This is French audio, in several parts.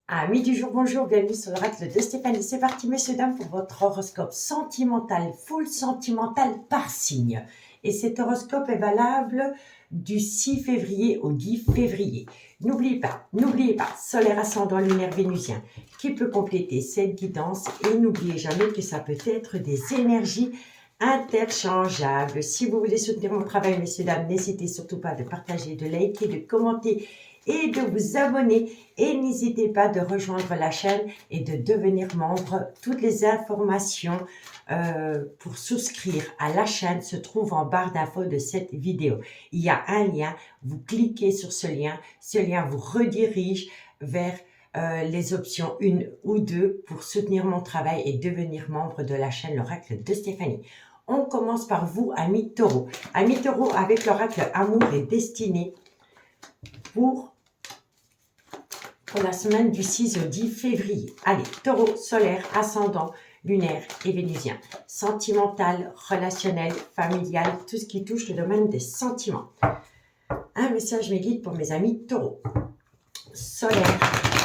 Amis du jour, bonjour, bienvenue sur l'oracle de Stéphanie. C'est parti, messieurs, dames, pour votre horoscope sentimental, full sentimental par signe. Et cet horoscope est valable du 6 février au 10 février. N'oubliez pas, solaire ascendant lunaire vénusien qui peut compléter cette guidance. Et n'oubliez jamais que ça peut être des énergies interchangeables. Si vous voulez soutenir mon travail, messieurs, dames, n'hésitez surtout pas de partager, de liker, de commenter et de vous abonner. Et n'hésitez pas de rejoindre la chaîne et de devenir membre. Toutes les informations pour souscrire à la chaîne se trouvent en barre d'infos de cette vidéo. Il y a un lien, vous cliquez sur ce lien vous redirige vers les options 1 ou 2 pour soutenir mon travail et devenir membre de la chaîne L'Oracle de Stéphanie. On commence par vous, amis taureaux. Amis taureaux, avec l'oracle Amour et Destinée pour la semaine du 6 au 10 février. Allez, taureau, solaire, ascendant, lunaire et vénusien. Sentimental, relationnel, familial, tout ce qui touche le domaine des sentiments. Un message me guide pour mes amis taureaux. Solaire,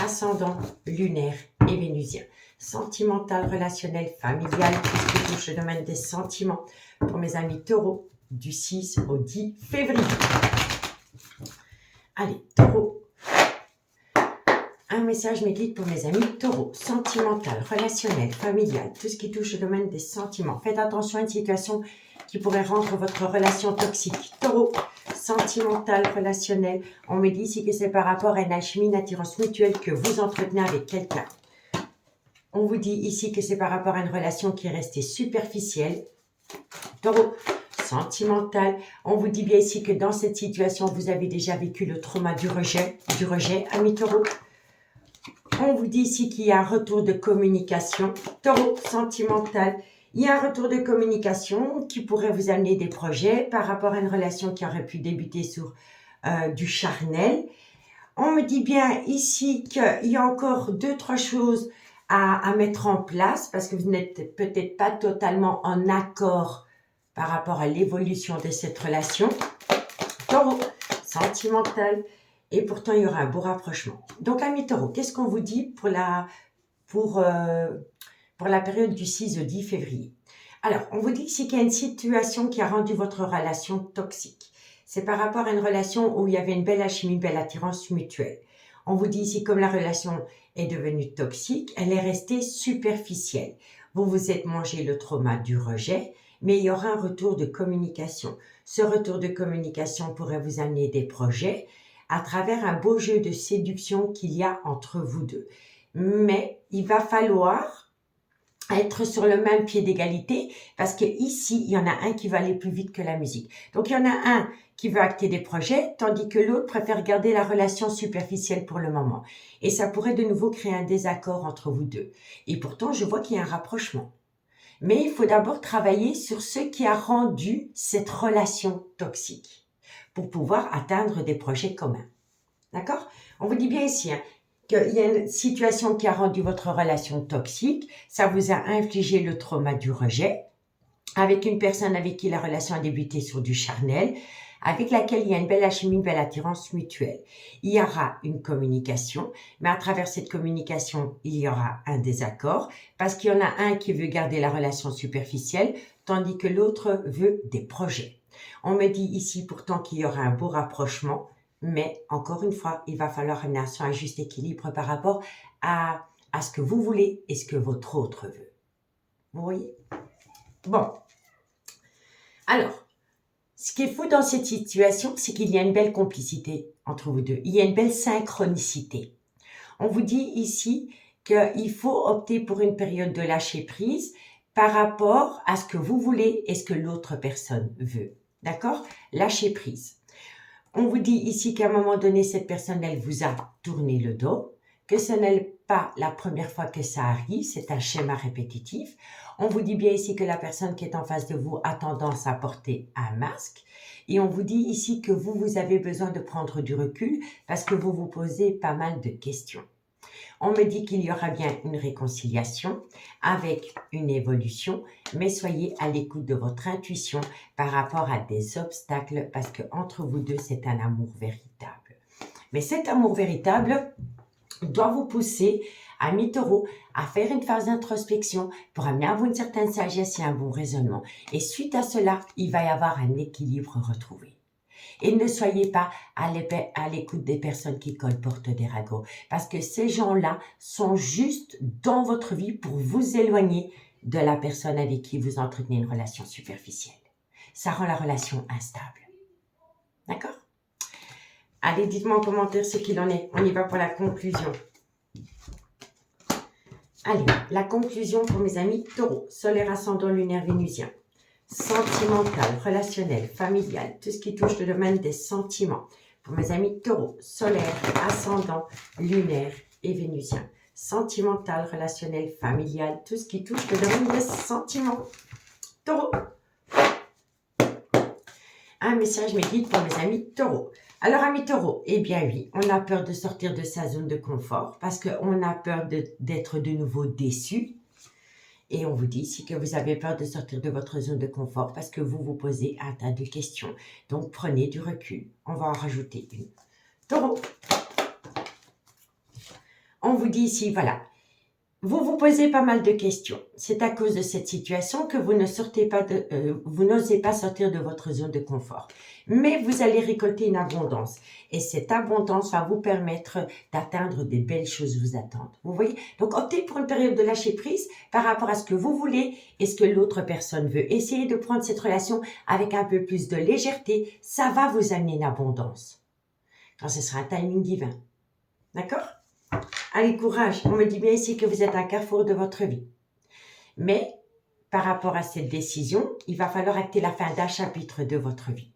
ascendant, lunaire et vénusien. Sentimental, relationnel, familial, tout ce qui touche le domaine des sentiments pour mes amis taureaux du 6 au 10 février. Allez, taureau. Un message me guide pour mes amis taureaux. Sentimental, relationnel, familial, tout ce qui touche le domaine des sentiments. Faites attention à une situation qui pourrait rendre votre relation toxique. Taureau, sentimental, relationnel. On me dit ici que c'est par rapport à une alchimie, une attirance mutuelle que vous entretenez avec quelqu'un. On vous dit ici que c'est par rapport à une relation qui est restée superficielle. Taureau, sentimental. On vous dit bien ici que dans cette situation, vous avez déjà vécu le trauma du rejet, amis taureaux. On vous dit ici qu'il y a un retour de communication. Taureau, sentimental. Il y a un retour de communication qui pourrait vous amener des projets par rapport à une relation qui aurait pu débuter sur du charnel. On me dit bien ici qu'il y a encore 2-3 choses à mettre en place parce que vous n'êtes peut-être pas totalement en accord par rapport à l'évolution de cette relation. Taureau, sentimental. Et pourtant, il y aura un beau rapprochement. Donc, amis taureaux, qu'est-ce qu'on vous dit pour la période du 6 au 10 février? Alors, on vous dit ici qu'il y a une situation qui a rendu votre relation toxique. C'est par rapport à une relation où il y avait une belle alchimie, une belle attirance mutuelle. On vous dit ici, comme la relation est devenue toxique, elle est restée superficielle. Vous vous êtes mangé le trauma du rejet, mais il y aura un retour de communication. Ce retour de communication pourrait vous amener des projets à travers un beau jeu de séduction qu'il y a entre vous deux. Mais il va falloir être sur le même pied d'égalité parce que ici, il y en a un qui va aller plus vite que la musique. Donc, il y en a un qui veut acter des projets, tandis que l'autre préfère garder la relation superficielle pour le moment. Et ça pourrait de nouveau créer un désaccord entre vous deux. Et pourtant, je vois qu'il y a un rapprochement. Mais il faut d'abord travailler sur ce qui a rendu cette relation toxique pour pouvoir atteindre des projets communs. D'accord? On vous dit bien ici qu'il y a une situation qui a rendu votre relation toxique. Ça vous a infligé le trauma du rejet avec une personne avec qui la relation a débuté sur du charnel, avec laquelle il y a une belle alchimie, une belle attirance mutuelle. Il y aura une communication, mais à travers cette communication, il y aura un désaccord parce qu'il y en a un qui veut garder la relation superficielle, tandis que l'autre veut des projets. On me dit ici pourtant qu'il y aura un beau rapprochement, mais encore une fois, il va falloir amener un juste équilibre par rapport à ce que vous voulez et ce que votre autre veut. Vous voyez? Bon. Alors, ce qui est fou dans cette situation, c'est qu'il y a une belle complicité entre vous deux. Il y a une belle synchronicité. On vous dit ici qu'il faut opter pour une période de lâcher prise par rapport à ce que vous voulez et ce que l'autre personne veut. D'accord? Lâcher prise. On vous dit ici qu'à un moment donné, cette personne, elle vous a tourné le dos, que ce n'est pas la première fois que ça arrive, c'est un schéma répétitif. On vous dit bien ici que la personne qui est en face de vous a tendance à porter un masque. Et on vous dit ici que vous avez besoin de prendre du recul parce que vous vous posez pas mal de questions. On me dit qu'il y aura bien une réconciliation avec une évolution, mais soyez à l'écoute de votre intuition par rapport à des obstacles parce que entre vous deux, c'est un amour véritable. Mais cet amour véritable, doit vous pousser, ami taureau, à faire une phase d'introspection pour amener à vous une certaine sagesse et un bon raisonnement. Et suite à cela, il va y avoir un équilibre retrouvé. Et ne soyez pas à l'écoute des personnes qui colportent des ragots, parce que ces gens-là sont juste dans votre vie pour vous éloigner de la personne avec qui vous entretenez une relation superficielle. Ça rend la relation instable. D'accord? Allez, dites-moi en commentaire ce qu'il en est. On y va pour la conclusion. Allez, la conclusion pour mes amis taureaux, solaire, ascendant, lunaire, vénusien. Sentimental, relationnel, familial, tout ce qui touche le domaine des sentiments. Pour mes amis taureaux, solaire, ascendant, lunaire et vénusien. Sentimental, relationnel, familial, tout ce qui touche le domaine des sentiments. Taureau. Un message me guide pour mes amis taureaux. Alors, amis taureaux, eh bien oui, on a peur de sortir de sa zone de confort parce qu'on a peur d'être de nouveau déçu. Et on vous dit ici que vous avez peur de sortir de votre zone de confort parce que vous vous posez un tas de questions. Donc, prenez du recul. On va en rajouter une. Taureau. On vous dit ici, voilà, vous vous posez pas mal de questions. C'est à cause de cette situation que vous n'osez pas sortir de votre zone de confort. Mais vous allez récolter une abondance. Et cette abondance va vous permettre d'atteindre des belles choses vous attendent. Vous voyez? Donc, optez pour une période de lâcher prise par rapport à ce que vous voulez et ce que l'autre personne veut. Essayez de prendre cette relation avec un peu plus de légèreté. Ça va vous amener une abondance. Quand ce sera un timing divin. D'accord? Allez, courage. On me dit bien ici que vous êtes à un carrefour de votre vie. Mais, par rapport à cette décision, il va falloir acter la fin d'un chapitre de votre vie.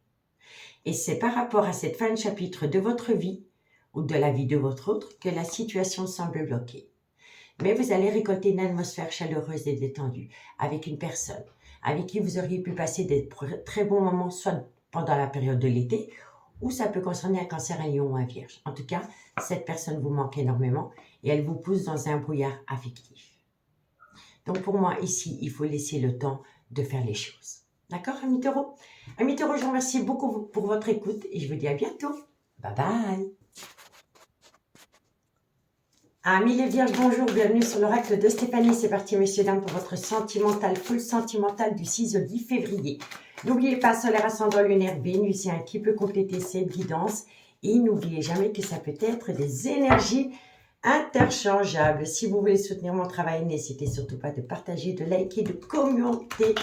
Et c'est par rapport à cette fin de chapitre de votre vie, ou de la vie de votre autre, que la situation semble bloquée. Mais vous allez récolter une atmosphère chaleureuse et détendue, avec une personne, avec qui vous auriez pu passer des très bons moments, soit pendant la période de l'été, ou ça peut concerner un cancer, un lion ou un vierge. En tout cas, cette personne vous manque énormément et elle vous pousse dans un brouillard affectif. Donc pour moi, ici, il faut laisser le temps de faire les choses. D'accord, amis taureaux? Amis taureaux, je vous remercie beaucoup pour votre écoute et je vous dis à bientôt. Bye bye. Amis les vierges, bonjour, bienvenue sur l'oracle de Stéphanie. C'est parti, messieurs, dames, pour votre sentimental, full sentimental du 6 au 10 février. N'oubliez pas, solaire, ascendant, lunaire, vénusien qui peut compléter cette guidance. Et n'oubliez jamais que ça peut être des énergies interchangeables. Si vous voulez soutenir mon travail, n'hésitez surtout pas de partager, de liker, de commenter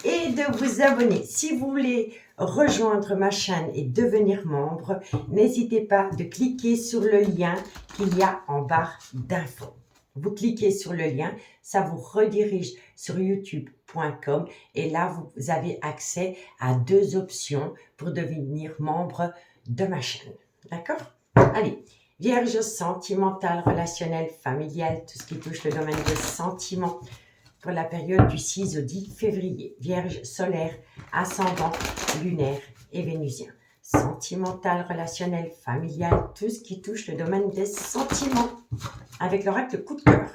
et de vous abonner. Si vous voulez rejoindre ma chaîne et devenir membre, n'hésitez pas de cliquer sur le lien qu'il y a en barre d'infos. Vous cliquez sur le lien, ça vous redirige sur youtube.com et là, vous avez accès à 2 options pour devenir membre de ma chaîne. D'accord? Allez, vierge, sentimental, relationnel, familial, tout ce qui touche le domaine des sentiments pour la période du 6 au 10 février. Vierge, solaire, ascendant, lunaire et vénusien. Sentimental, relationnel, familial, tout ce qui touche le domaine des sentiments. Avec l'oracle coup de cœur.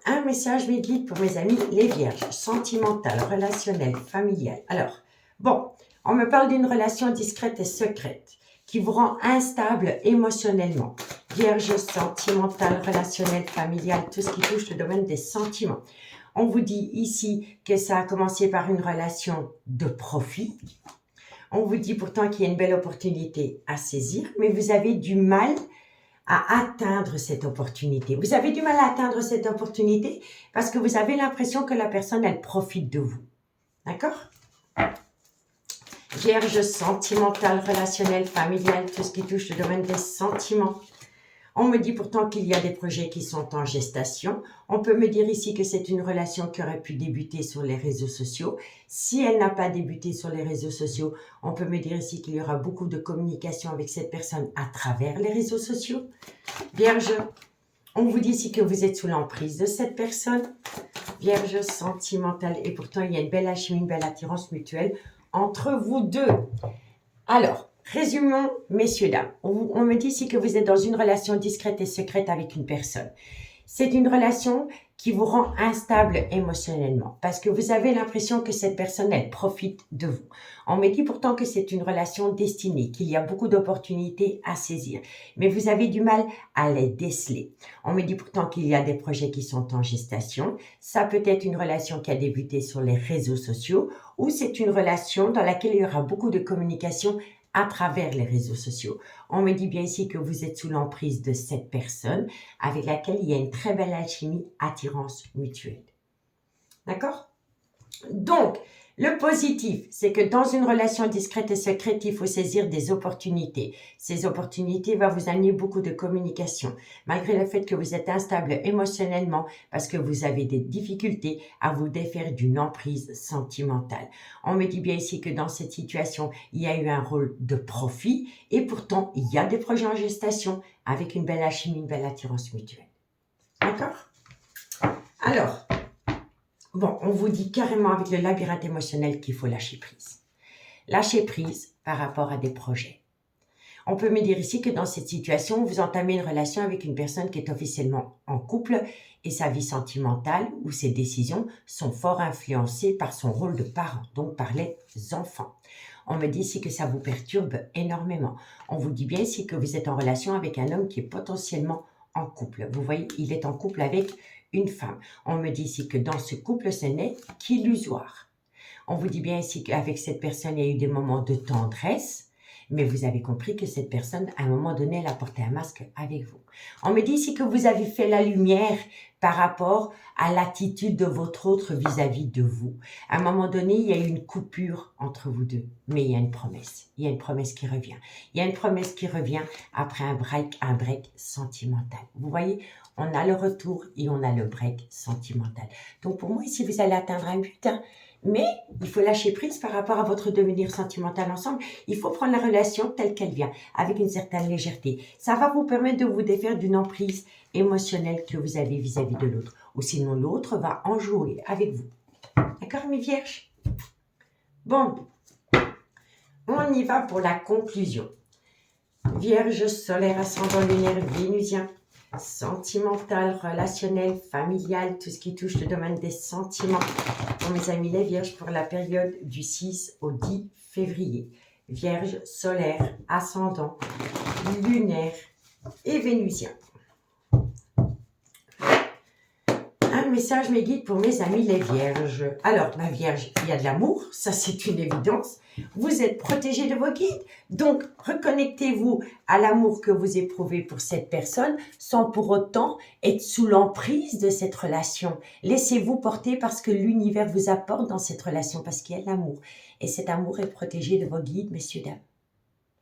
Un message me guide pour mes amis les vierges. Sentimental, relationnel, familial. Alors, bon, on me parle d'une relation discrète et secrète qui vous rend instable émotionnellement. Vierge, sentimental, relationnel, familial, tout ce qui touche le domaine des sentiments. On vous dit ici que ça a commencé par une relation de profit. On vous dit pourtant qu'il y a une belle opportunité à saisir, mais vous avez du mal à atteindre cette opportunité. Vous avez du mal à atteindre cette opportunité parce que vous avez l'impression que la personne, elle profite de vous. D'accord? Vierge, sentimental, relationnel, familial, tout ce qui touche le domaine des sentiments. On me dit pourtant qu'il y a des projets qui sont en gestation. On peut me dire ici que c'est une relation qui aurait pu débuter sur les réseaux sociaux. Si elle n'a pas débuté sur les réseaux sociaux, on peut me dire ici qu'il y aura beaucoup de communication avec cette personne à travers les réseaux sociaux. Vierge, on vous dit ici que vous êtes sous l'emprise de cette personne. Vierge, sentimentale, et pourtant il y a une belle alchimie, une belle attirance mutuelle entre vous deux. Alors, résumons, messieurs, dames. On me dit ici que vous êtes dans une relation discrète et secrète avec une personne. C'est une relation qui vous rend instable émotionnellement parce que vous avez l'impression que cette personne, elle profite de vous. On me dit pourtant que c'est une relation destinée, qu'il y a beaucoup d'opportunités à saisir, mais vous avez du mal à les déceler. On me dit pourtant qu'il y a des projets qui sont en gestation. Ça peut être une relation qui a débuté sur les réseaux sociaux ou c'est une relation dans laquelle il y aura beaucoup de communication à travers les réseaux sociaux. On me dit bien ici que vous êtes sous l'emprise de cette personne avec laquelle il y a une très belle alchimie, attirance mutuelle. D'accord? Donc, le positif, c'est que dans une relation discrète et secrète, il faut saisir des opportunités. Ces opportunités vont vous amener beaucoup de communication, malgré le fait que vous êtes instable émotionnellement parce que vous avez des difficultés à vous défaire d'une emprise sentimentale. On me dit bien ici que dans cette situation, il y a eu un rôle de profit et pourtant, il y a des projets en gestation avec une belle alchimie, une belle attirance mutuelle. D'accord? Alors, bon, on vous dit carrément avec le labyrinthe émotionnel qu'il faut lâcher prise. Lâcher prise par rapport à des projets. On peut me dire ici que dans cette situation, vous entamez une relation avec une personne qui est officiellement en couple et sa vie sentimentale ou ses décisions sont fort influencées par son rôle de parent, donc par les enfants. On me dit ici que ça vous perturbe énormément. On vous dit bien ici que vous êtes en relation avec un homme qui est potentiellement en couple. Vous voyez, il est en couple avec une femme. On me dit ici que dans ce couple, ce n'est qu'illusoire. On vous dit bien ici qu'avec cette personne, il y a eu des moments de tendresse, mais vous avez compris que cette personne, à un moment donné, elle a porté un masque avec vous. On me dit ici que vous avez fait la lumière par rapport à l'attitude de votre autre vis-à-vis de vous. À un moment donné, il y a eu une coupure entre vous deux, mais il y a une promesse. Il y a une promesse qui revient. Il y a une promesse qui revient après un break sentimental. Vous voyez, on a le retour et on a le break sentimental. Donc pour moi, ici, vous allez atteindre un but, mais il faut lâcher prise par rapport à votre devenir sentimental ensemble. Il faut prendre la relation telle qu'elle vient, avec une certaine légèreté. Ça va vous permettre de vous défaire d'une emprise émotionnelle que vous avez vis-à-vis de l'autre. Ou sinon, l'autre va en jouer avec vous. D'accord, mes vierges? Bon, on y va pour la conclusion. Vierge, solaire, ascendant lunaire, vénusien. Sentimental, relationnel, familial, tout ce qui touche le domaine des sentiments. Pour mes amis les vierges, pour la période du 6 au 10 février. Vierge, solaire, ascendant, lunaire et vénusien. Un message me guide pour mes amis les vierges. Alors, ma vierge, il y a de l'amour, ça c'est une évidence. Vous êtes protégé de vos guides. Donc, reconnectez-vous à l'amour que vous éprouvez pour cette personne sans pour autant être sous l'emprise de cette relation. Laissez-vous porter parce que l'univers vous apporte dans cette relation, parce qu'il y a de l'amour. Et cet amour est protégé de vos guides, messieurs, dames.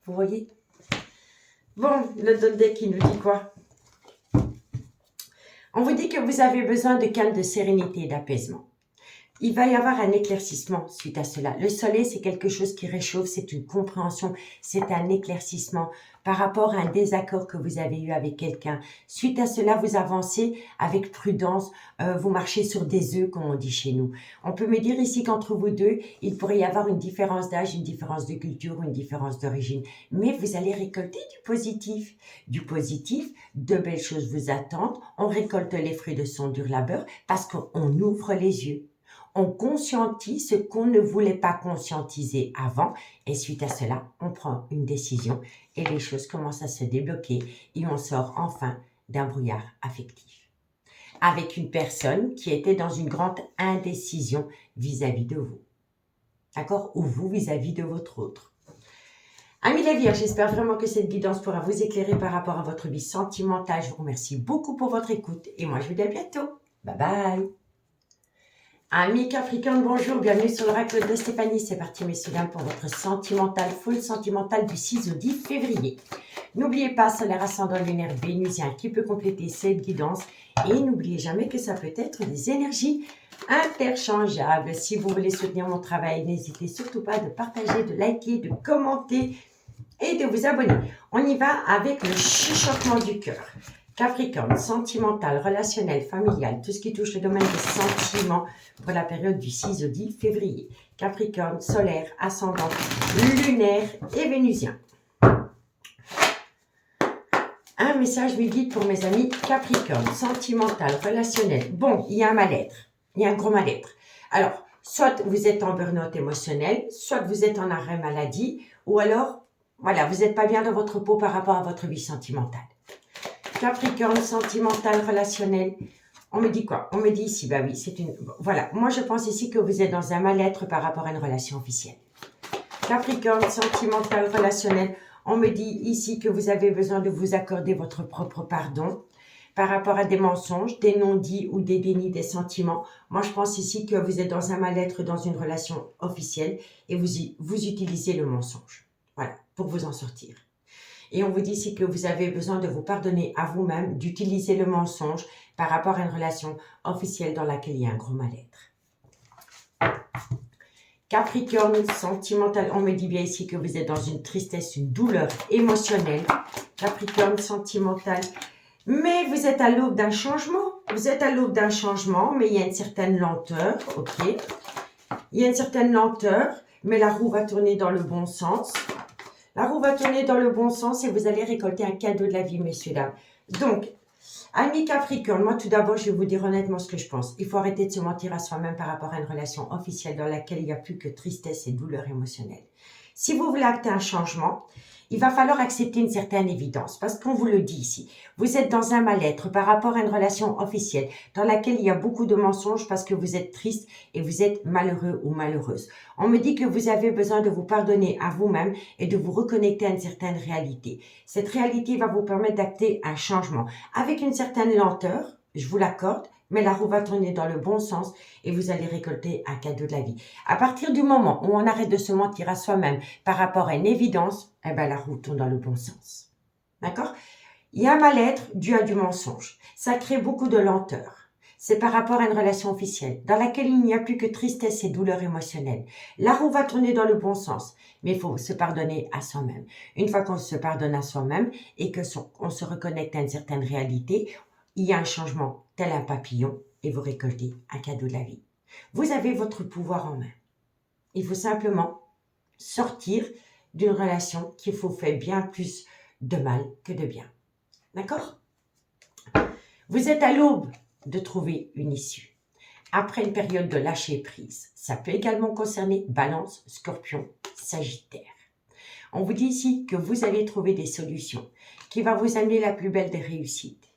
Vous voyez? Bon, le dos deck, il nous dit quoi? On vous dit que vous avez besoin de calme, de sérénité et d'apaisement. Il va y avoir un éclaircissement suite à cela. Le soleil, c'est quelque chose qui réchauffe, c'est une compréhension, c'est un éclaircissement par rapport à un désaccord que vous avez eu avec quelqu'un. Suite à cela, vous avancez avec prudence, vous marchez sur des œufs, comme on dit chez nous. On peut me dire ici qu'entre vous deux, il pourrait y avoir une différence d'âge, une différence de culture, une différence d'origine. Mais vous allez récolter du positif. Du positif, de belles choses vous attendent. On récolte les fruits de son dur labeur parce qu'on ouvre les yeux. On conscientise ce qu'on ne voulait pas conscientiser avant et suite à cela, on prend une décision et les choses commencent à se débloquer et on sort enfin d'un brouillard affectif. Avec une personne qui était dans une grande indécision vis-à-vis de vous. D'accord? Ou vous vis-à-vis de votre autre. Amis les vierges, j'espère vraiment que cette guidance pourra vous éclairer par rapport à votre vie sentimentale. Je vous remercie beaucoup pour votre écoute et moi je vous dis à bientôt. Bye bye! Amis Capricorne, bonjour, bienvenue sur l'oracle de Stéphanie. C'est parti, messieurs, dames, pour votre sentimental, full sentimental du 6 au 10 février. N'oubliez pas, solaire ascendant lunaire vénusien qui peut compléter cette guidance. Et n'oubliez jamais que ça peut être des énergies interchangeables. Si vous voulez soutenir mon travail, n'hésitez surtout pas de partager, de liker, de commenter et de vous abonner. On y va avec le chuchotement du cœur. Capricorne, sentimental, relationnel, familial, tout ce qui touche le domaine des sentiments pour la période du 6 au 10 février. Capricorne, solaire, ascendant, lunaire et vénusien. Un message midi pour mes amis Capricorne, sentimental, relationnel. Bon, il y a un mal-être, il y a un gros mal-être. Alors, soit vous êtes en burn-out émotionnel, soit vous êtes en arrêt maladie, ou alors, voilà, vous n'êtes pas bien dans votre peau par rapport à votre vie sentimentale. Capricorne, sentimental, relationnel. On me dit quoi? On me dit ici, bah oui, c'est une... Voilà, moi je pense ici que vous êtes dans un mal-être par rapport à une relation officielle. Capricorne, sentimental, relationnel. On me dit ici que vous avez besoin de vous accorder votre propre pardon par rapport à des mensonges, des non-dits ou des dénis des sentiments. Moi, je pense ici que vous êtes dans un mal-être dans une relation officielle et vous utilisez le mensonge. Voilà, pour vous en sortir. Et on vous dit ici que vous avez besoin de vous pardonner à vous-même, d'utiliser le mensonge par rapport à une relation officielle dans laquelle il y a un gros mal-être. Capricorne, sentimental, on me dit bien ici que vous êtes dans une tristesse, une douleur émotionnelle. Capricorne, sentimental, mais vous êtes à l'aube d'un changement. Vous êtes à l'aube d'un changement, mais il y a une certaine lenteur, ok. Il y a une certaine lenteur, mais la roue va tourner dans le bon sens. La roue va tourner dans le bon sens et vous allez récolter un cadeau de la vie, messieurs, dames. Donc, amis Capricorne, moi tout d'abord, je vais vous dire honnêtement ce que je pense. Il faut arrêter de se mentir à soi-même par rapport à une relation officielle dans laquelle il n'y a plus que tristesse et douleur émotionnelle. Si vous voulez acter un changement, il va falloir accepter une certaine évidence, parce qu'on vous le dit ici. Vous êtes dans un mal-être par rapport à une relation officielle dans laquelle il y a beaucoup de mensonges parce que vous êtes triste et vous êtes malheureux ou malheureuse. On me dit que vous avez besoin de vous pardonner à vous-même et de vous reconnecter à une certaine réalité. Cette réalité va vous permettre d'acter un changement avec une certaine lenteur, je vous l'accorde, mais la roue va tourner dans le bon sens et vous allez récolter un cadeau de la vie. À partir du moment où on arrête de se mentir à soi-même par rapport à une évidence, eh ben la roue tourne dans le bon sens. D'accord? Il y a un mal-être dû à du mensonge. Ça crée beaucoup de lenteur. C'est par rapport à une relation officielle dans laquelle il n'y a plus que tristesse et douleur émotionnelle. La roue va tourner dans le bon sens, mais il faut se pardonner à soi-même. Une fois qu'on se pardonne à soi-même et qu'on se reconnecte à une certaine réalité, il y a un changement tel un papillon et vous récoltez un cadeau de la vie. Vous avez votre pouvoir en main. Il faut simplement sortir d'une relation qui vous fait bien plus de mal que de bien. D'accord? Vous êtes à l'aube de trouver une issue. Après une période de lâcher prise, ça peut également concerner Balance, Scorpion, Sagittaire. On vous dit ici que vous allez trouver des solutions qui vont vous amener la plus belle des réussites.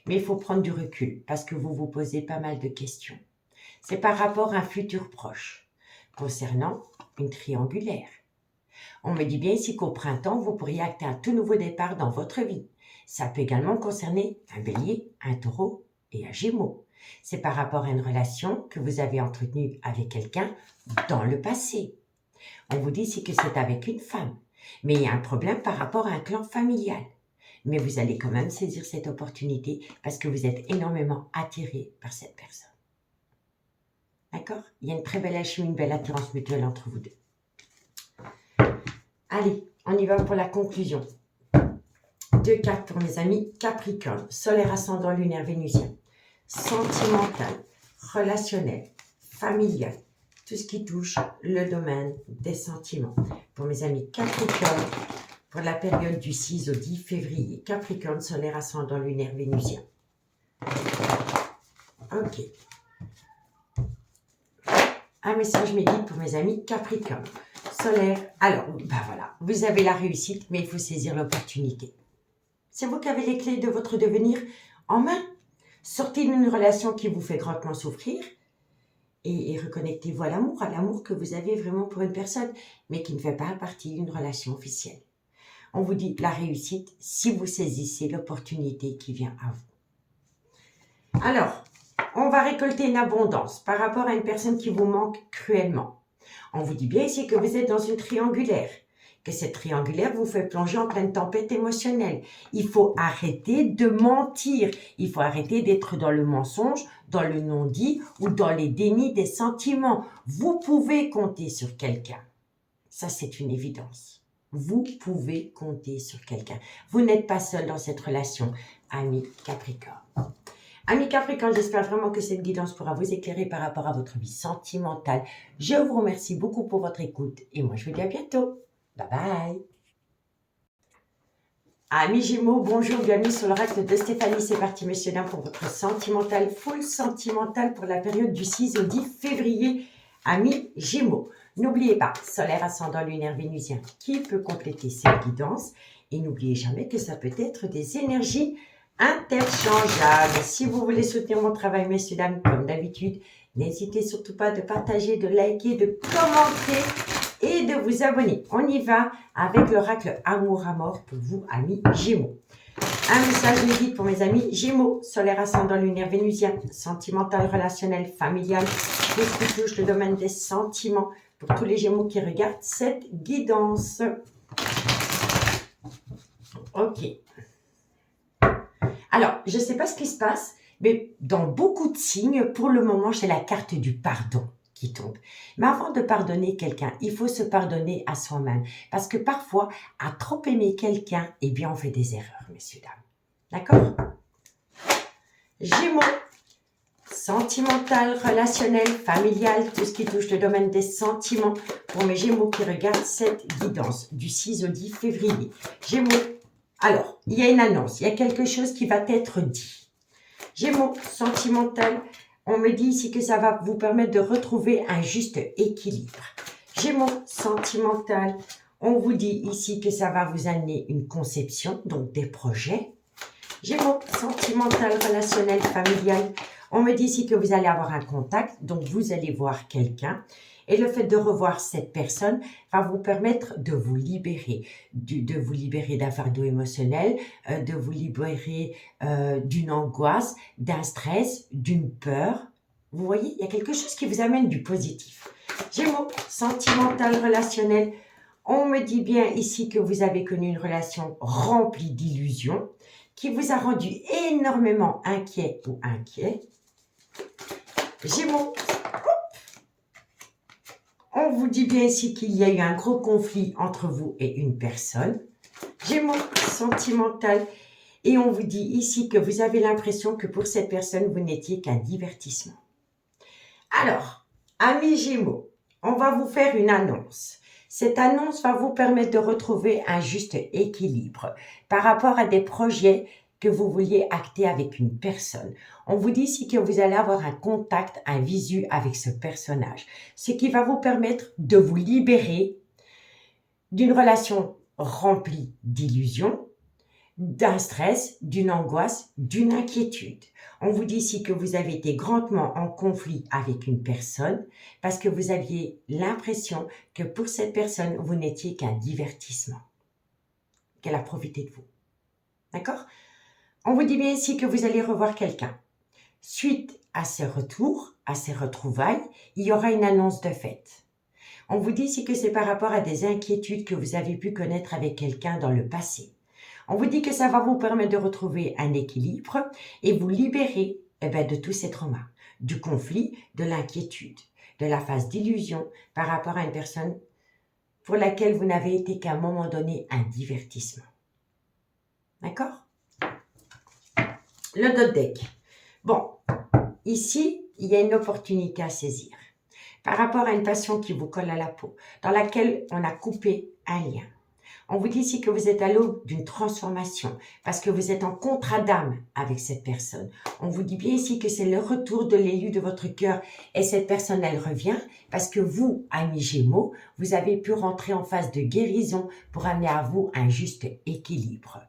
Mais il faut prendre du recul parce que vous vous posez pas mal de questions. C'est par rapport à un futur proche concernant une triangulaire. On me dit bien ici qu'au printemps, vous pourriez acter un tout nouveau départ dans votre vie. Ça peut également concerner un bélier, un taureau et un gémeau. C'est par rapport à une relation que vous avez entretenue avec quelqu'un dans le passé. On vous dit ici que c'est avec une femme, mais il y a un problème par rapport à un clan familial. Mais vous allez quand même saisir cette opportunité parce que vous êtes énormément attiré par cette personne. D'accord? Il y a une très belle alchimie, une belle attirance mutuelle entre vous deux. Allez, on y va pour la conclusion. 2 cartes pour mes amis Capricorne, solaire ascendant lunaire vénusien, sentimental, relationnel, familial, tout ce qui touche le domaine des sentiments. Pour mes amis Capricorne, pour la période du 6 au 10 février, Capricorne, solaire ascendant lunaire vénusien. Ok. Un message médical pour mes amis Capricorne, solaire. Alors, ben voilà, vous avez la réussite, mais il faut saisir l'opportunité. C'est vous qui avez les clés de votre devenir en main. Sortez d'une relation qui vous fait grandement souffrir et reconnectez-vous à l'amour que vous avez vraiment pour une personne, mais qui ne fait pas partie d'une relation officielle. On vous dit la réussite si vous saisissez l'opportunité qui vient à vous. Alors, on va récolter une abondance par rapport à une personne qui vous manque cruellement. On vous dit bien ici que vous êtes dans une triangulaire, que cette triangulaire vous fait plonger en pleine tempête émotionnelle. Il faut arrêter de mentir. Il faut arrêter d'être dans le mensonge, dans le non-dit ou dans les dénis des sentiments. Vous pouvez compter sur quelqu'un. Ça, c'est une évidence. Vous pouvez compter sur quelqu'un. Vous n'êtes pas seul dans cette relation, ami Capricorne. Amis Capricorne, j'espère vraiment que cette guidance pourra vous éclairer par rapport à votre vie sentimentale. Je vous remercie beaucoup pour votre écoute et moi je vous dis à bientôt. Bye bye. Amis Gémeaux, bonjour, bienvenue sur l'oracle de Stéphanie. C'est parti, messieurs, dames, pour votre sentimental, full sentimental pour la période du 6 au 10 février. Amis Gémeaux, n'oubliez pas, solaire, ascendant, lunaire, vénusien, qui peut compléter cette guidance. Et n'oubliez jamais que ça peut être des énergies interchangeables. Si vous voulez soutenir mon travail, messieurs, dames, comme d'habitude, n'hésitez surtout pas de partager, de liker, de commenter et de vous abonner. On y va avec l'oracle Amour à mort pour vous, amis Gémeaux. Un message de guide pour mes amis Gémeaux, solaire, ascendant, lunaire, vénusien, sentimental, relationnel, familial, tout ce qui touche le domaine des sentiments pour tous les Gémeaux qui regardent cette guidance. Ok. Alors, je ne sais pas ce qui se passe, mais dans beaucoup de signes, pour le moment, j'ai la carte du pardon qui tombe. Mais avant de pardonner quelqu'un, il faut se pardonner à soi-même. Parce que parfois, à trop aimer quelqu'un, eh bien, on fait des erreurs, messieurs, dames. D'accord? Gémeaux, sentimental, relationnel, familial, tout ce qui touche le domaine des sentiments pour mes Gémeaux qui regardent cette guidance du 6 au 10 février. Gémeaux, alors, il y a une annonce, il y a quelque chose qui va être dit. Gémeaux, sentimental, on me dit ici que ça va vous permettre de retrouver un juste équilibre. Gémeaux, sentimental, on vous dit ici que ça va vous amener une conception, donc des projets. Gémeaux, sentimental, relationnel, familial, on me dit ici que vous allez avoir un contact, donc vous allez voir quelqu'un. Et le fait de revoir cette personne va vous permettre de vous libérer, d'un fardeau émotionnel, de vous libérer d'une angoisse, d'un stress, d'une peur. Vous voyez, il y a quelque chose qui vous amène du positif. Gémeaux, sentimental, relationnel. On me dit bien ici que vous avez connu une relation remplie d'illusions, qui vous a rendu énormément inquiet ou inquiet. Gémeaux, on vous dit bien ici qu'il y a eu un gros conflit entre vous et une personne. Gémeaux, sentimental. Et on vous dit ici que vous avez l'impression que pour cette personne, vous n'étiez qu'un divertissement. Alors, amis Gémeaux, on va vous faire une annonce. Cette annonce va vous permettre de retrouver un juste équilibre par rapport à des projets que vous vouliez acter avec une personne. On vous dit ici que vous allez avoir un contact, un visu avec ce personnage, ce qui va vous permettre de vous libérer d'une relation remplie d'illusions, d'un stress, d'une angoisse, d'une inquiétude. On vous dit ici que vous avez été grandement en conflit avec une personne parce que vous aviez l'impression que pour cette personne, vous n'étiez qu'un divertissement, qu'elle a profité de vous. D'accord? On vous dit bien ici que vous allez revoir quelqu'un. Suite à ce retour, à ces retrouvailles, il y aura une annonce de fête. On vous dit ici que c'est par rapport à des inquiétudes que vous avez pu connaître avec quelqu'un dans le passé. On vous dit que ça va vous permettre de retrouver un équilibre et vous libérer de tous ces traumas, du conflit, de l'inquiétude, de la phase d'illusion par rapport à une personne pour laquelle vous n'avez été qu'à un moment donné un divertissement. D'accord? Le dot deck. Bon, ici, il y a une opportunité à saisir par rapport à une passion qui vous colle à la peau, dans laquelle on a coupé un lien. On vous dit ici que vous êtes à l'aube d'une transformation parce que vous êtes en contrat d'âme avec cette personne. On vous dit bien ici que c'est le retour de l'élu de votre cœur et cette personne, elle revient parce que vous, amis Gémeaux, vous avez pu rentrer en phase de guérison pour amener à vous un juste équilibre.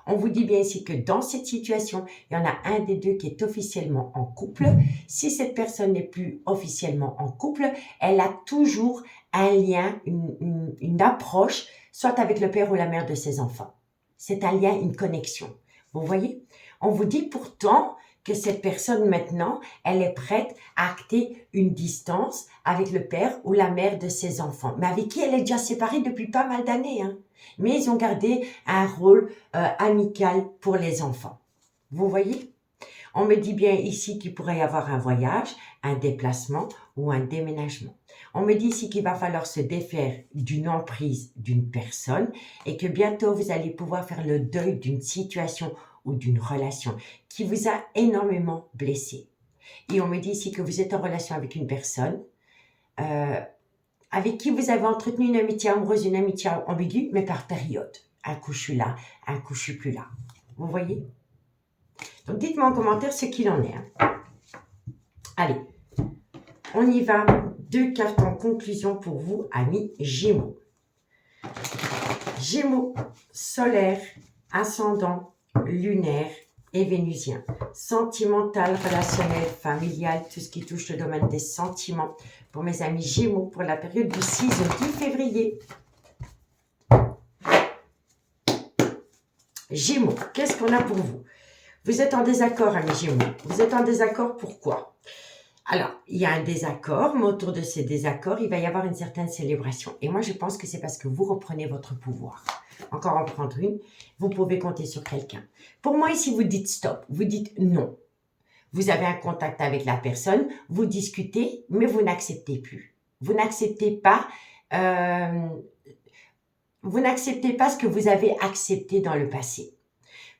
On vous dit bien ici que dans cette situation, il y en a un des deux qui est officiellement en couple. Si cette personne n'est plus officiellement en couple, elle a toujours un lien, une approche, soit avec le père ou la mère de ses enfants. C'est un lien, une connexion. Vous voyez? On vous dit pourtant que cette personne maintenant, elle est prête à acter une distance avec le père ou la mère de ses enfants, mais avec qui elle est déjà séparée depuis pas mal d'années. Mais ils ont gardé un rôle amical pour les enfants. Vous voyez? On me dit bien ici qu'il pourrait y avoir un voyage, un déplacement ou un déménagement. On me dit ici qu'il va falloir se défaire d'une emprise d'une personne et que bientôt vous allez pouvoir faire le deuil d'une situation ou d'une relation qui vous a énormément blessé. Et on me dit ici que vous êtes en relation avec une personne avec qui vous avez entretenu une amitié amoureuse, une amitié ambiguë, mais par période. Un coup, je suis là. Un coup, je suis plus là. Vous voyez? Donc, dites-moi en commentaire ce qu'il en est. Hein. Allez, on y va. 2 cartes en conclusion pour vous, amis Gémeaux. Gémeaux, solaire, ascendant, lunaire et vénusien. Sentimental, relationnel, familial, tout ce qui touche le domaine des sentiments. Pour mes amis Gémeaux, pour la période du 6 au 10 février. Gémeaux, qu'est-ce qu'on a pour vous? Vous êtes en désaccord, amis Gémeaux. Vous êtes en désaccord, pourquoi? Alors, il y a un désaccord, mais autour de ces désaccords, il va y avoir une certaine célébration. Et moi, je pense que c'est parce que vous reprenez votre pouvoir. Encore en prendre une, vous pouvez compter sur quelqu'un. Pour moi, ici, vous dites stop, vous dites non. Vous avez un contact avec la personne, vous discutez, mais vous n'acceptez plus. Vous n'acceptez pas ce que vous avez accepté dans le passé.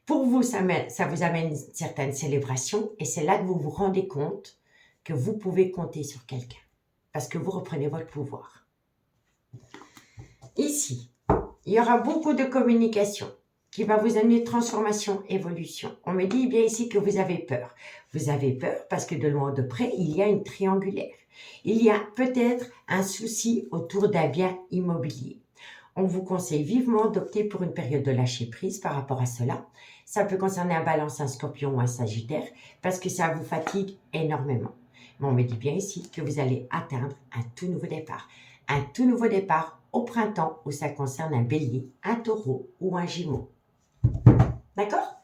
Pour vous, ça vous amène une certaine célébration et c'est là que vous vous rendez compte que vous pouvez compter sur quelqu'un parce que vous reprenez votre pouvoir. Ici, il y aura beaucoup de communication qui va vous amener transformation, évolution. On me dit bien ici que vous avez peur. Vous avez peur parce que de loin ou de près, il y a une triangulaire. Il y a peut-être un souci autour d'un bien immobilier. On vous conseille vivement d'opter pour une période de lâcher prise par rapport à cela. Ça peut concerner un Balance, un Scorpion ou un Sagittaire parce que ça vous fatigue énormément. Mais on me dit bien ici que vous allez atteindre un tout nouveau départ. Un tout nouveau départ au printemps où ça concerne un Bélier, un Taureau ou un Gémeaux. D'accord?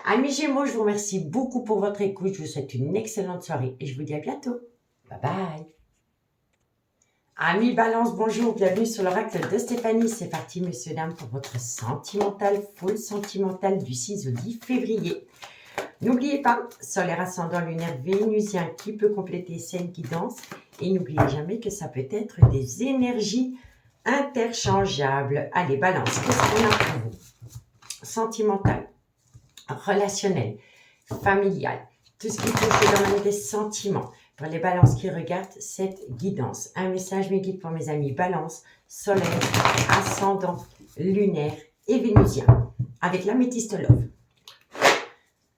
Amis Gémeaux, je vous remercie beaucoup pour votre écoute. Je vous souhaite une excellente soirée et je vous dis à bientôt. Bye bye. Amis Balance, bonjour, bienvenue sur l'oracle de Stéphanie. C'est parti, messieurs, dames, pour votre sentimental, full sentimental du 6 au 10 février. N'oubliez pas, solaire ascendant lunaire vénusien qui peut compléter cette guidance. Et n'oubliez jamais que ça peut être des énergies interchangeables. Allez, Balance, qu'est-ce qu'on a pour vous? Sentimental, relationnel, familial, tout ce qui touche le domaine des sentiments. Pour les balances qui regardent cette guidance, un message me guide pour mes amis balance, solaire, ascendant, lunaire et vénusien, avec l'améthyste love.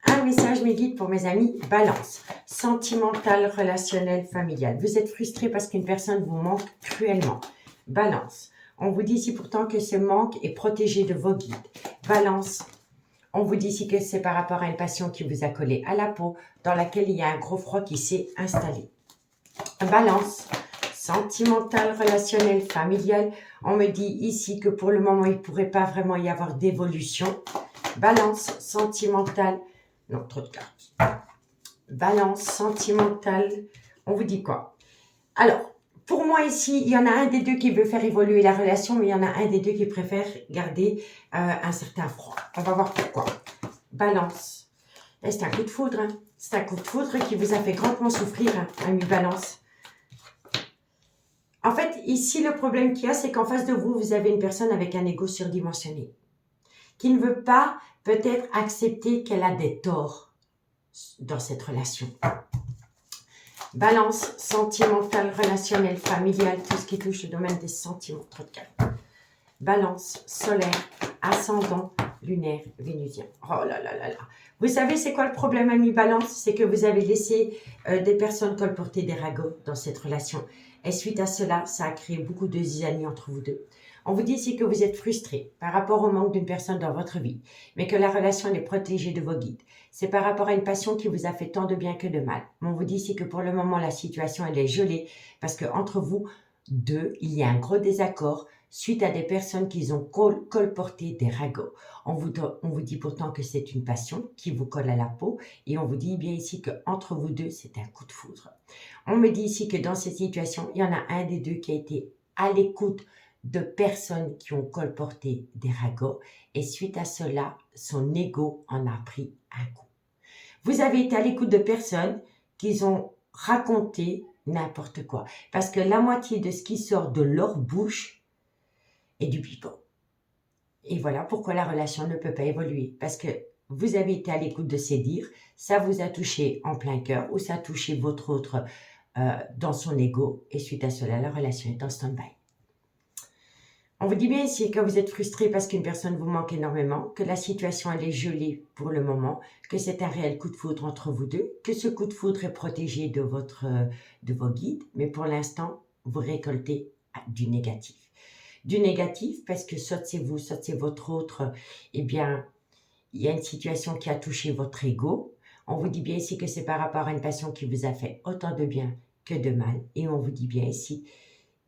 Un message me guide pour mes amis balance, sentimental, relationnel, familial. Vous êtes frustré parce qu'une personne vous manque cruellement. Balance, on vous dit ici pourtant que ce manque est protégé de vos guides. Balance, on vous dit ici que c'est par rapport à une passion qui vous a collé à la peau, dans laquelle il y a un gros froid qui s'est installé. Balance, sentimental, relationnel, familial. On me dit ici que pour le moment, il ne pourrait pas vraiment y avoir d'évolution. Balance, sentimental. Non, trop de cartes. Balance, sentimental. On vous dit quoi? Alors, pour moi ici, il y en a un des deux qui veut faire évoluer la relation, mais il y en a un des deux qui préfère garder un certain froid. On va voir pourquoi. Balance. C'est un coup de foudre. Hein. C'est un coup de foudre qui vous a fait grandement souffrir, hein, ami Balance. En fait, ici, le problème qu'il y a, c'est qu'en face de vous, vous avez une personne avec un ego surdimensionné qui ne veut pas peut-être accepter qu'elle a des torts dans cette relation. Balance, sentimental, relationnel, familial, tout ce qui touche le domaine des sentiments. Trop de calme. Balance, solaire, ascendant, lunaire, vénusien. Oh là là là là. Vous savez, c'est quoi le problème, ami Balance? C'est que vous avez laissé des personnes colporter des ragots dans cette relation. Et suite à cela, ça a créé beaucoup de zizanie entre vous deux. On vous dit ici que vous êtes frustré par rapport au manque d'une personne dans votre vie, mais que la relation est protégée de vos guides. C'est par rapport à une passion qui vous a fait tant de bien que de mal. On vous dit ici que pour le moment, la situation, elle est gelée parce qu'entre vous deux, il y a un gros désaccord suite à des personnes qui ont colporté des ragots. On vous dit pourtant que c'est une passion qui vous colle à la peau et on vous dit bien ici qu'entre vous deux, c'est un coup de foudre. On me dit ici que dans cette situation, il y en a un des deux qui a été à l'écoute de personnes qui ont colporté des ragots et suite à cela, son ego en a pris un coup. Vous avez été à l'écoute de personnes qui ont raconté n'importe quoi parce que la moitié de ce qui sort de leur bouche est du pipeau. Et voilà pourquoi la relation ne peut pas évoluer parce que vous avez été à l'écoute de ces dires, ça vous a touché en plein cœur ou ça a touché votre autre dans son ego et suite à cela, la relation est en stand-by. On vous dit bien ici que vous êtes frustré parce qu'une personne vous manque énormément, que la situation elle est gelée pour le moment, que c'est un réel coup de foudre entre vous deux, que ce coup de foudre est protégé de vos guides, mais pour l'instant, vous récoltez du négatif. Du négatif parce que soit c'est vous, soit c'est votre autre, eh bien, il y a une situation qui a touché votre ego. On vous dit bien ici que c'est par rapport à une passion qui vous a fait autant de bien que de mal. Et on vous dit bien ici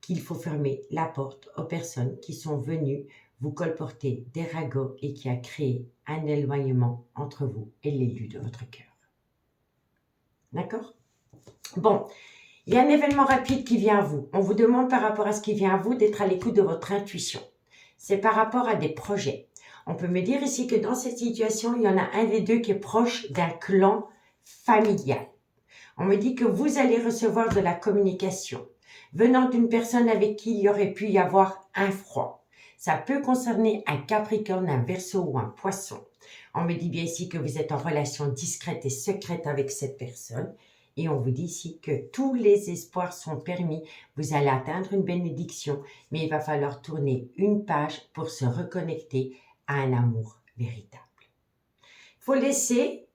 qu'il faut fermer la porte aux personnes qui sont venues vous colporter des ragots et qui a créé un éloignement entre vous et l'élu de votre cœur. D'accord? Bon, il y a un événement rapide qui vient à vous. On vous demande par rapport à ce qui vient à vous d'être à l'écoute de votre intuition. C'est par rapport à des projets. On peut me dire ici que dans cette situation, il y en a un des deux qui est proche d'un clan familial. On me dit que vous allez recevoir de la communication venant d'une personne avec qui il y aurait pu y avoir un froid. Ça peut concerner un Capricorne, un Verseau ou un Poisson. On me dit bien ici que vous êtes en relation discrète et secrète avec cette personne. Et on vous dit ici que tous les espoirs sont permis. Vous allez atteindre une bénédiction, mais il va falloir tourner une page pour se reconnecter à un amour véritable. Il faut laisser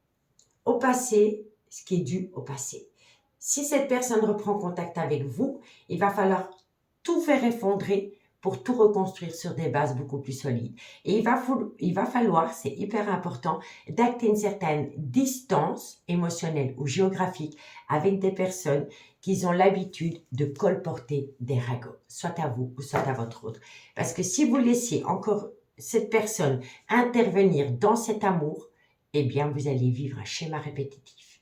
au passé ce qui est dû au passé. Si cette personne reprend contact avec vous, il va falloir tout faire effondrer pour tout reconstruire sur des bases beaucoup plus solides. Et il va falloir, c'est hyper important, d'acter une certaine distance émotionnelle ou géographique avec des personnes qui ont l'habitude de colporter des ragots, soit à vous ou soit à votre autre. Parce que si vous laissez encore cette personne intervenir dans cet amour, eh bien, vous allez vivre un schéma répétitif.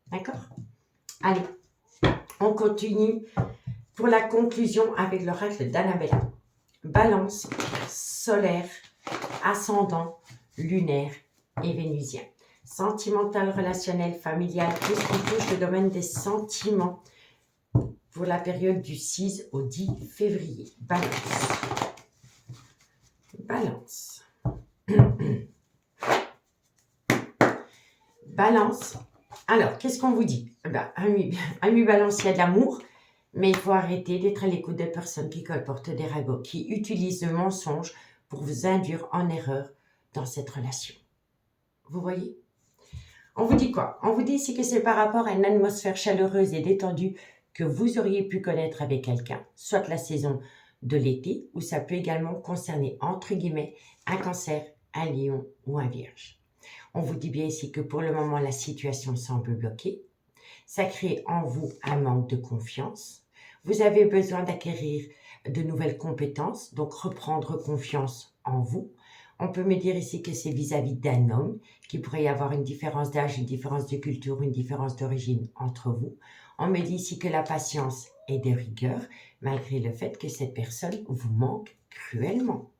D'accord? Allez, on continue pour la conclusion avec l'oracle d'Annabella. Balance, solaire, ascendant, lunaire et vénusien. Sentimental, relationnel, familial, tout ce qui touche le domaine des sentiments pour la période du 6 au 10 février. Balance. Balance. Balance. Alors, qu'est-ce qu'on vous dit? Ami Balance, il y a de l'amour, mais il faut arrêter d'être à l'écoute des personnes qui colportent des ragots, qui utilisent le mensonge pour vous induire en erreur dans cette relation. Vous voyez? On vous dit quoi? On vous dit ici que c'est par rapport à une atmosphère chaleureuse et détendue que vous auriez pu connaître avec quelqu'un, soit la saison de l'été, ou ça peut également concerner, entre guillemets, un Cancer, un Lion ou un Vierge. On vous dit bien ici que pour le moment, la situation semble bloquée. Ça crée en vous un manque de confiance. Vous avez besoin d'acquérir de nouvelles compétences, donc reprendre confiance en vous. On peut me dire ici que c'est vis-à-vis d'un homme, qu'il pourrait y avoir une différence d'âge, une différence de culture, une différence d'origine entre vous. On me dit ici que la patience est de rigueur, malgré le fait que cette personne vous manque cruellement.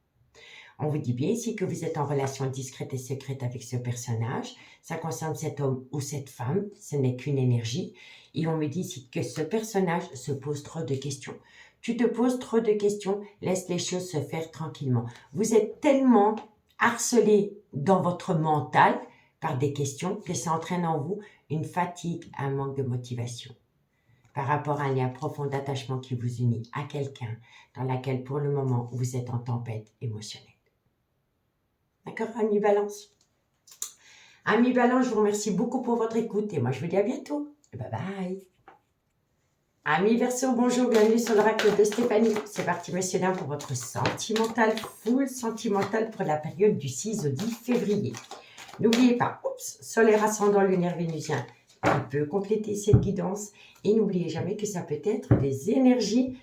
On vous dit bien ici que vous êtes en relation discrète et secrète avec ce personnage. Ça concerne cet homme ou cette femme, ce n'est qu'une énergie. Et on me dit ici que ce personnage se pose trop de questions. Tu te poses trop de questions, laisse les choses se faire tranquillement. Vous êtes tellement harcelé dans votre mental par des questions que ça entraîne en vous une fatigue, un manque de motivation par rapport à un lien profond d'attachement qui vous unit à quelqu'un dans laquelle pour le moment vous êtes en tempête émotionnelle. D'accord, Ami Balance? Ami Balance, je vous remercie beaucoup pour votre écoute et moi je vous dis à bientôt. Bye bye. Ami Verseau, bonjour, bienvenue sur l'oracle de Stéphanie. C'est parti, messieurs, dames, pour votre sentimental, full sentimental pour la période du 6 au 10 février. N'oubliez pas, solaire ascendant lunaire vénusien qui peut compléter cette guidance. Et n'oubliez jamais que ça peut être des énergies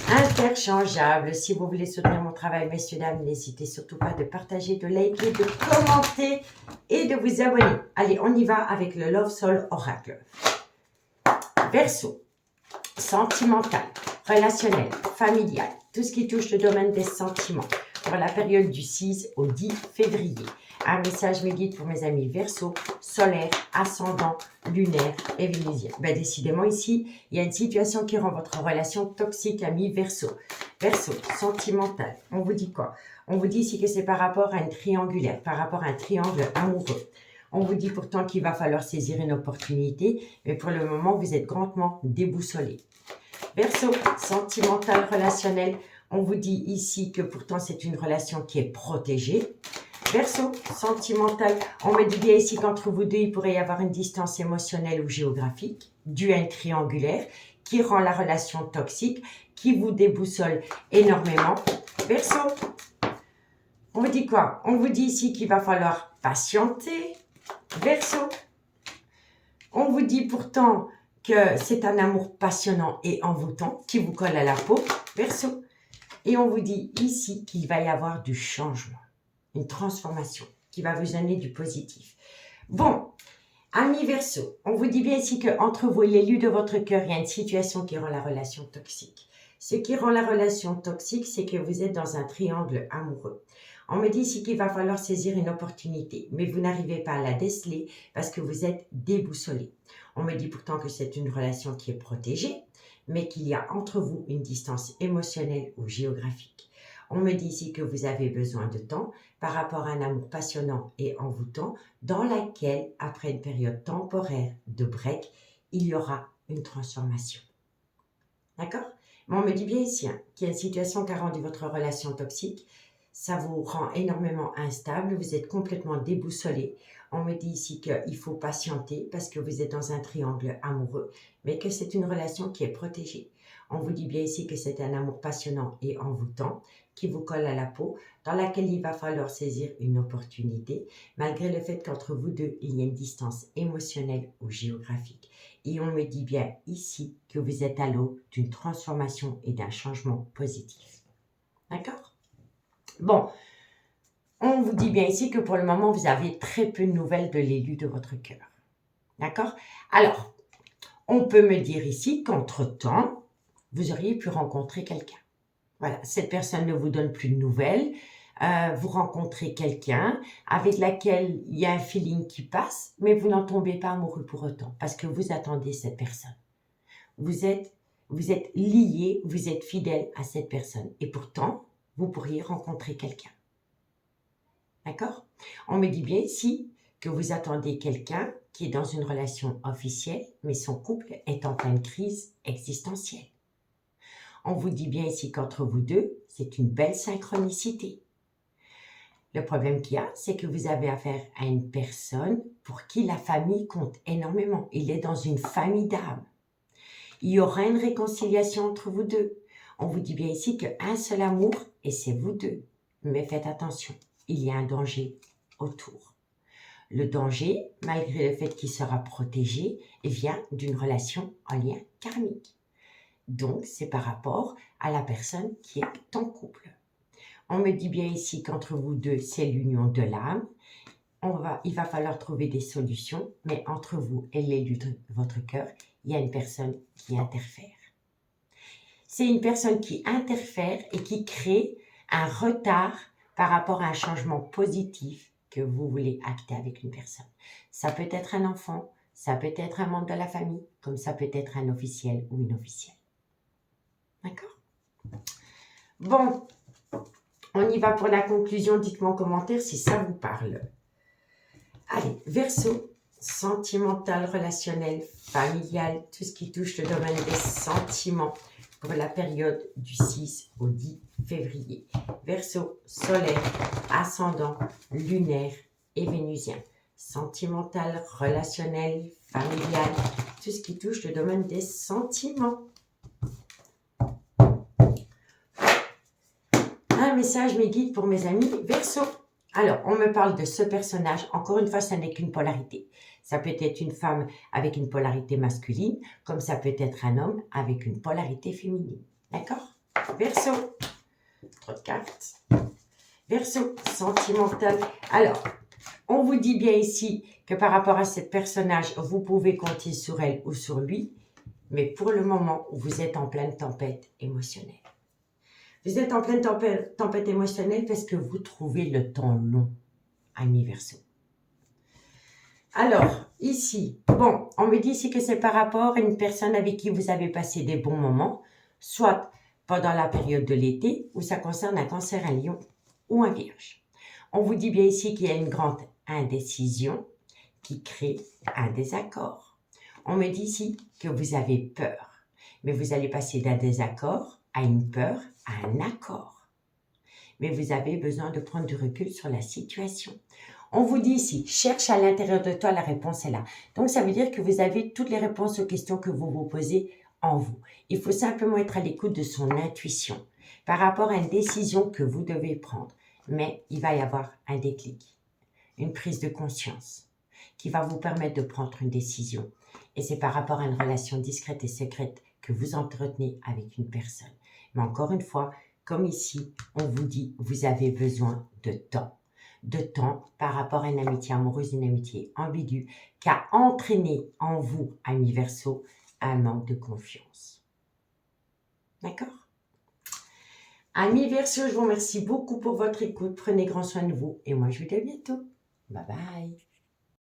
interchangeables. Si vous voulez soutenir mon travail, messieurs, dames, n'hésitez surtout pas de partager, de liker, de commenter et de vous abonner. Allez, on y va avec le Love Soul Oracle. Verseau, sentimental, relationnel, familial, tout ce qui touche le domaine des sentiments pour la période du 6 au 10 février. Un message me guide pour mes amis Verseau, solaire, ascendant, lunaire et vénusien. Décidément ici, il y a une situation qui rend votre relation toxique, ami Verseau. Verseau, sentimental, on vous dit quoi? On vous dit ici que c'est par rapport à une triangulaire, par rapport à un triangle amoureux. On vous dit pourtant qu'il va falloir saisir une opportunité, mais pour le moment, vous êtes grandement déboussolé. Verseau, sentimental, relationnel, On vous dit ici que pourtant c'est une relation qui est protégée. Verseau, sentimental, on me dit bien ici qu'entre vous deux, il pourrait y avoir une distance émotionnelle ou géographique, due à une triangulaire, qui rend la relation toxique, qui vous déboussole énormément. Verseau, on vous dit quoi? On vous dit ici qu'il va falloir patienter. Verseau, on vous dit pourtant que c'est un amour passionnant et envoûtant qui vous colle à la peau. Verseau, et on vous dit ici qu'il va y avoir du changement, une transformation qui va vous amener du positif. Bon, amis Verseau, on vous dit bien ici qu'entre vous et l'élu de votre cœur, il y a une situation qui rend la relation toxique. Ce qui rend la relation toxique, c'est que vous êtes dans un triangle amoureux. On me dit ici qu'il va falloir saisir une opportunité, mais vous n'arrivez pas à la déceler parce que vous êtes déboussolé. On me dit pourtant que c'est une relation qui est protégée, mais qu'il y a entre vous une distance émotionnelle ou géographique. On me dit ici que vous avez besoin de temps par rapport à un amour passionnant et envoûtant dans laquelle, après une période temporaire de break, il y aura une transformation. D'accord? Mais on me dit bien ici qu'il y a une situation qui a rendu votre relation toxique. Ça vous rend énormément instable, vous êtes complètement déboussolé. On me dit ici qu'il faut patienter parce que vous êtes dans un triangle amoureux, mais que c'est une relation qui est protégée. On vous dit bien ici que c'est un amour passionnant et envoûtant qui vous colle à la peau, dans laquelle il va falloir saisir une opportunité, malgré le fait qu'entre vous deux, il y a une distance émotionnelle ou géographique. Et on me dit bien ici que vous êtes à l'aube d'une transformation et d'un changement positif. D'accord? Bon, on vous dit bien ici que pour le moment, vous avez très peu de nouvelles de l'élu de votre cœur. D'accord? Alors, on peut me dire ici qu'entre-temps, vous auriez pu rencontrer quelqu'un. Voilà, cette personne ne vous donne plus de nouvelles. Vous rencontrez quelqu'un avec laquelle il y a un feeling qui passe, mais vous n'en tombez pas amoureux pour autant parce que vous attendez cette personne. Vous êtes lié, vous êtes fidèle à cette personne. Et pourtant, vous pourriez rencontrer quelqu'un. D'accord? On me dit bien ici que vous attendez quelqu'un qui est dans une relation officielle, mais son couple est en pleine crise existentielle. On vous dit bien ici qu'entre vous deux, c'est une belle synchronicité. Le problème qu'il y a, c'est que vous avez affaire à une personne pour qui la famille compte énormément. Il est dans une famille d'âmes. Il y aura une réconciliation entre vous deux. On vous dit bien ici qu'un seul amour, et c'est vous deux. Mais faites attention, il y a un danger autour. Le danger, malgré le fait qu'il sera protégé, vient d'une relation en lien karmique. Donc, c'est par rapport à la personne qui est en couple. On me dit bien ici qu'entre vous deux, c'est l'union de l'âme. Il va falloir trouver des solutions, mais entre vous et l'élu de votre cœur, il y a une personne qui interfère. C'est une personne qui interfère et qui crée un retard par rapport à un changement positif que vous voulez acter avec une personne. Ça peut être un enfant, ça peut être un membre de la famille, comme ça peut être un officiel ou une officielle. D'accord? Bon, on y va pour la conclusion. Dites-moi en commentaire si ça vous parle. Allez, Verseau, sentimental, relationnel, familial, tout ce qui touche le domaine des sentiments pour la période du 6 au 10 février. Verseau, solaire, ascendant, lunaire et vénusien. Sentimental, relationnel, familial, tout ce qui touche le domaine des sentiments. Un message, mes guides pour mes amis Verseau. Alors, on me parle de ce personnage. Encore une fois, ça n'est qu'une polarité. Ça peut être une femme avec une polarité masculine, comme ça peut être un homme avec une polarité féminine. D'accord? Verseau. Trop de cartes. Verseau, sentimental. Alors, on vous dit bien ici que par rapport à ce personnage, vous pouvez compter sur elle ou sur lui, mais pour le moment, vous êtes en pleine tempête émotionnelle. Vous êtes en pleine tempête émotionnelle parce que vous trouvez le temps long, ami Verseau. Alors, ici, bon, on me dit ici que c'est par rapport à une personne avec qui vous avez passé des bons moments, soit pendant la période de l'été, où ça concerne un cancer, un lion ou un vierge. On vous dit bien ici qu'il y a une grande indécision qui crée un désaccord. On me dit ici que vous avez peur, mais vous allez passer d'un désaccord à une peur, à un accord. Mais vous avez besoin de prendre du recul sur la situation. On vous dit ici, cherche à l'intérieur de toi, la réponse est là. Donc, ça veut dire que vous avez toutes les réponses aux questions que vous vous posez en vous. Il faut simplement être à l'écoute de son intuition par rapport à une décision que vous devez prendre. Mais il va y avoir un déclic, une prise de conscience qui va vous permettre de prendre une décision. Et c'est par rapport à une relation discrète et secrète que vous entretenez avec une personne. Mais encore une fois, comme ici, on vous dit, vous avez besoin de temps. De temps par rapport à une amitié amoureuse, une amitié ambiguë, qui a entraîné en vous, ami Verseau, un manque de confiance. D'accord? Ami Verseau, je vous remercie beaucoup pour votre écoute. Prenez grand soin de vous et moi, je vous dis à bientôt. Bye bye.